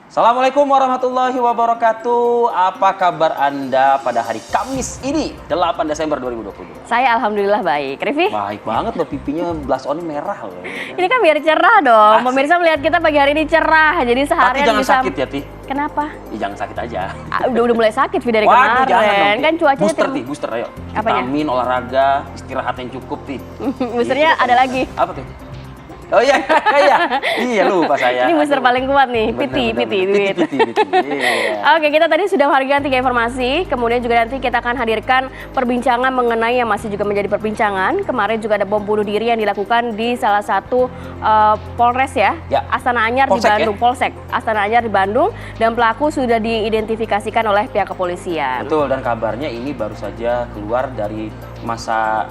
Assalamualaikum warahmatullahi wabarakatuh. Apa kabar Anda pada hari Kamis ini, 8 Desember 2022? Saya alhamdulillah baik. Rifi? Baik banget loh, pipinya blush on merah loh. Ini kan biar cerah dong. Asik. Pemirsa melihat kita pagi hari ini cerah. Jadi Tapi seharian jangan bisa... sakit ya, Ti. Kenapa? Ya, jangan sakit aja. Udah mulai sakit Vi, dari Waduh, jangan dong, kemarin. Ti. Kan cuacanya Booster, Ti, booster ayo. Apanya? Vitamin, olahraga, istirahat yang cukup, Ti. Boosternya ada lagi. Apa tuh? Oh iya, iya lupa saya. Ini booster paling kuat nih, Piti. Iya. Oke, kita tadi sudah menghadirkan 3 informasi. Kemudian juga nanti kita akan hadirkan perbincangan mengenai yang masih juga menjadi perbincangan. Kemarin juga ada bom bunuh diri yang dilakukan di salah satu Polres ya, Astana Anyar di Bandung, Polsek Astana Anyar di Bandung. Dan pelaku sudah diidentifikasikan oleh pihak kepolisian. Betul, dan kabarnya ini baru saja keluar dari masa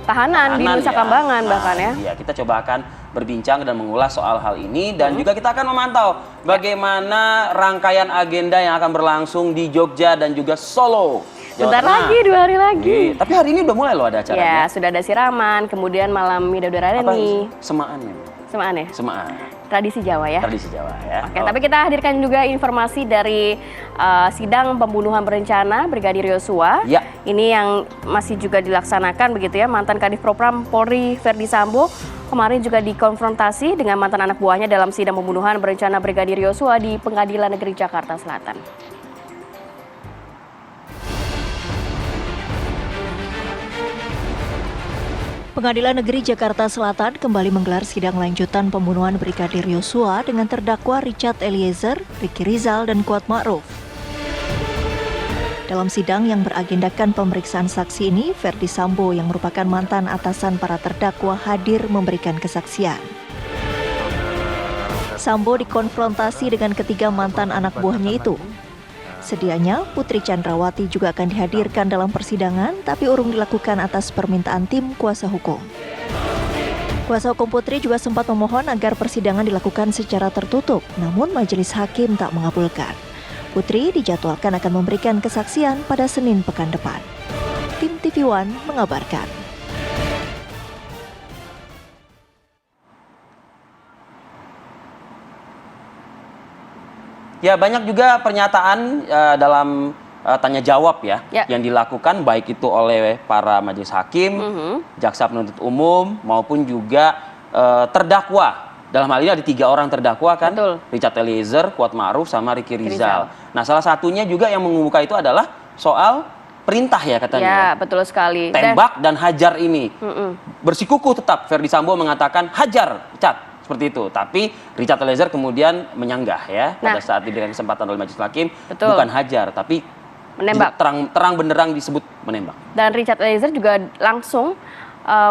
tahanan di Nusa Kambangan bahkan ya. Iya, kita coba akan berbincang dan mengulas soal hal ini dan juga kita akan memantau bagaimana rangkaian agenda yang akan berlangsung di Jogja dan juga Solo. Bentar lagi, 2 hari lagi. Tapi hari ini udah mulai loh ada acaranya. Ya, sudah ada siraman, kemudian malam Midodaren nih. Semaan ya? Semaan ya? Semaan. Tradisi Jawa ya? Tradisi Jawa ya. Oke, tapi kita hadirkan juga informasi dari sidang pembunuhan berencana Brigadir Yosua. Ya. Ini yang masih juga dilaksanakan begitu ya, mantan Kadif Propam Polri Verdi Sambo kemarin juga dikonfrontasi dengan mantan anak buahnya dalam sidang pembunuhan berencana Brigadir Yosua di Pengadilan Negeri Jakarta Selatan. Pengadilan Negeri Jakarta Selatan kembali menggelar sidang lanjutan pembunuhan Brigadir Yosua dengan terdakwa Richard Eliezer, Ricky Rizal, dan Kuat Ma'ruf. Dalam sidang yang beragendakan pemeriksaan saksi ini, Verdi Sambo yang merupakan mantan atasan para terdakwa hadir memberikan kesaksian. Sambo dikonfrontasi dengan ketiga mantan anak buahnya itu. Sedianya, Putri Chandrawati juga akan dihadirkan dalam persidangan, tapi urung dilakukan atas permintaan tim kuasa hukum. Kuasa hukum Putri juga sempat memohon agar persidangan dilakukan secara tertutup, namun majelis hakim tak mengabulkan. Putri dijadwalkan akan memberikan kesaksian pada Senin pekan depan. Tim TV One mengabarkan. Ya, banyak juga pernyataan dalam tanya jawab ya, yang dilakukan baik itu oleh para majelis hakim, jaksa penuntut umum maupun juga terdakwa. Dalam hal ini ada 3 orang terdakwa kan, Richard Eliezer, Kuat Ma'ruf, sama Ricky Rizal. Nah, salah satunya juga yang mengemuka itu adalah soal perintah ya katanya. Ya, betul sekali. Tembak dan hajar ini. Bersikukuh tetap Verdi Sambo mengatakan hajar, Richard. Seperti itu, tapi Richard Eliezer kemudian menyanggah ya pada saat diberikan kesempatan oleh majelis hakim, bukan hajar tapi menembak, terang benderang disebut menembak. Dan Richard Eliezer juga langsung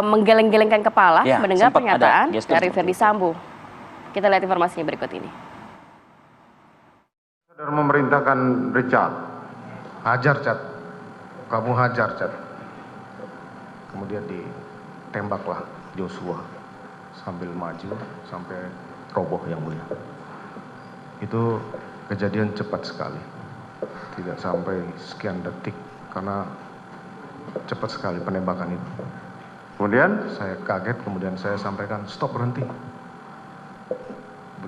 menggeleng-gelengkan kepala mendengar pernyataan dari Verdi Sambo. Kita lihat informasinya berikut ini. Saudara memerintahkan Richard, hajar Cat, kamu hajar Cat. Kemudian ditembaklah Joshua sambil maju sampai roboh yang mulia. Itu kejadian cepat sekali, tidak sampai sekian detik karena cepat sekali penembakan itu. Kemudian saya kaget, kemudian saya sampaikan stop, berhenti.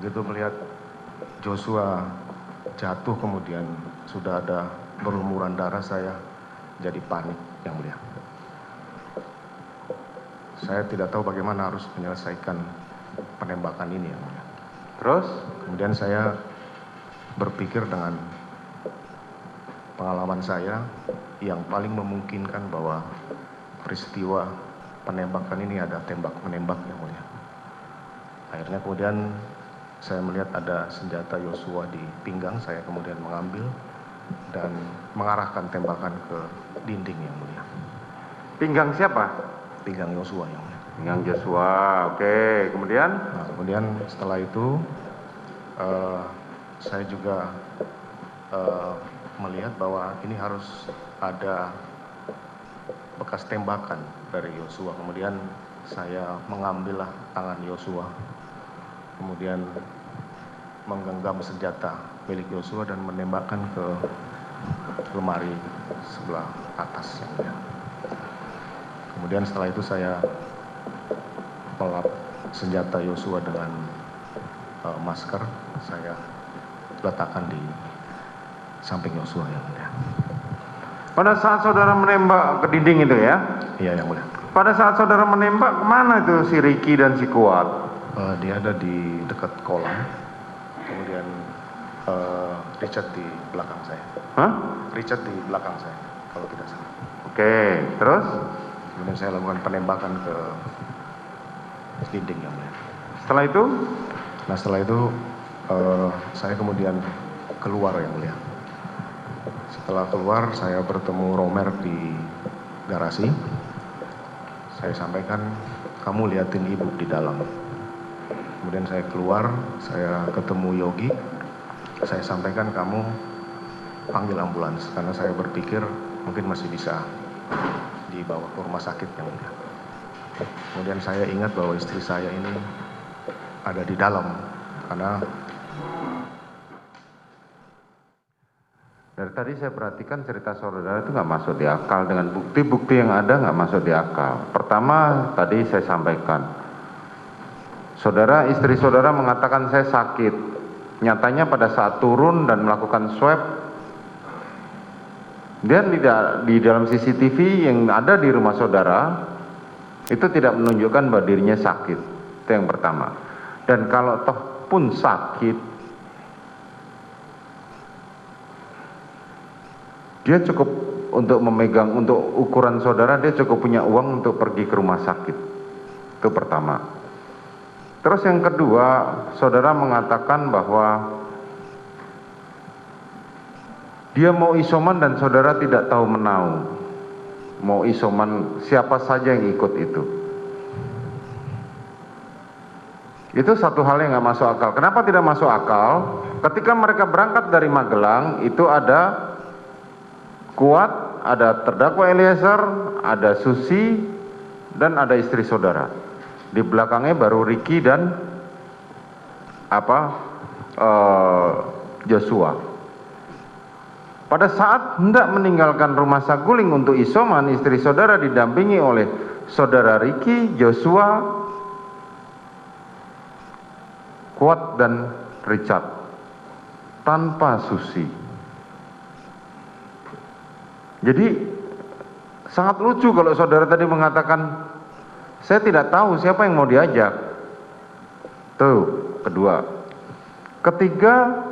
Begitu melihat Joshua jatuh kemudian sudah ada berlumuran darah, saya jadi panik yang mulia. Saya tidak tahu bagaimana harus menyelesaikan penembakan ini yang mulia. Terus kemudian saya berpikir dengan pengalaman saya yang paling memungkinkan bahwa peristiwa penembakan ini ada tembak menembak yang mulia. Akhirnya kemudian saya melihat ada senjata Yosua di pinggang, saya kemudian mengambil dan mengarahkan tembakan ke dinding yang mulia. Pinggang siapa? Pinggang Yosua yang mulia. Pinggang Joshua, oke. Kemudian? Nah, kemudian setelah itu saya juga melihat bahwa ini harus ada bekas tembakan dari Yosua. Kemudian saya mengambillah tangan Yosua, kemudian menggenggam senjata milik Yosua dan menembakkan ke lemari sebelah atas yang mulia. Kemudian setelah itu saya melap senjata Yosua dengan masker, saya letakkan di samping Yosua yang mulia. Pada saat saudara menembak ke dinding itu ya? Iya yang mulia. Pada saat saudara menembak, kemana itu si Ricky dan si Kuat? Dia ada di dekat kolam, kemudian Richard di belakang saya. Hah? Richard di belakang saya, kalau tidak salah. Oke, terus? Kemudian saya lakukan penembakan ke dinding yang mulia. Setelah itu? Nah setelah itu saya kemudian keluar yang mulia. Setelah keluar saya bertemu Romer di garasi. Saya sampaikan, kamu liatin ibu di dalam. Kemudian saya keluar, saya ketemu Yogi. Saya sampaikan kamu panggil ambulans karena saya berpikir mungkin masih bisa dibawa ke rumah sakit yang mulia. Kemudian saya ingat bahwa istri saya ini ada di dalam karena dari tadi saya perhatikan cerita saudara itu nggak masuk di akal, dengan bukti-bukti yang ada nggak masuk di akal. Pertama, tadi saya sampaikan, istri saudara mengatakan saya sakit. Nyatanya pada saat turun dan melakukan swab, dan di dalam CCTV yang ada di rumah saudara, itu tidak menunjukkan bahwa dirinya sakit. Itu yang pertama. Dan kalau toh pun sakit, dia cukup untuk memegang, untuk ukuran saudara, dia cukup punya uang untuk pergi ke rumah sakit. Itu pertama. Terus yang kedua, saudara mengatakan bahwa dia mau isoman dan saudara tidak tahu menau. Mau isoman, siapa saja yang ikut itu. Itu satu hal yang nggak masuk akal. Kenapa tidak masuk akal? Ketika mereka berangkat dari Magelang, itu ada Kuat, ada terdakwa Eliezer, ada Susi, dan ada istri saudara. Di belakangnya baru Ricky dan Joshua. Pada saat hendak meninggalkan rumah Saguling untuk isoman, istri saudara didampingi oleh saudara Ricky, Joshua, Kuat, dan Richard, tanpa Susi. Jadi sangat lucu kalau saudara tadi mengatakan saya tidak tahu siapa yang mau diajak. Tuh, kedua. Ketiga,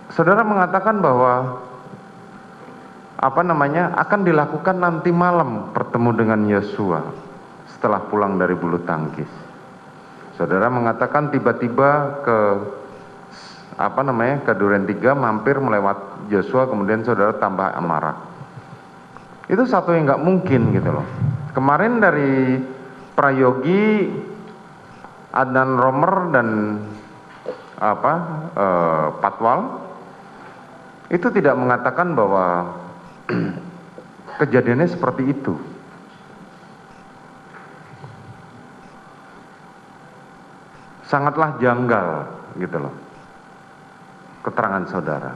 saudara mengatakan bahwa akan dilakukan nanti malam pertemu dengan Yosua setelah pulang dari bulu tangkis. Saudara mengatakan tiba-tiba ke Duren 3, mampir melewat Joshua, kemudian saudara tambah amarah. Itu satu yang nggak mungkin gitu loh. Kemarin dari Prayogi, Adnan Romer dan Patwal itu tidak mengatakan bahwa kejadiannya seperti itu. Sangatlah janggal gitu loh keterangan saudara.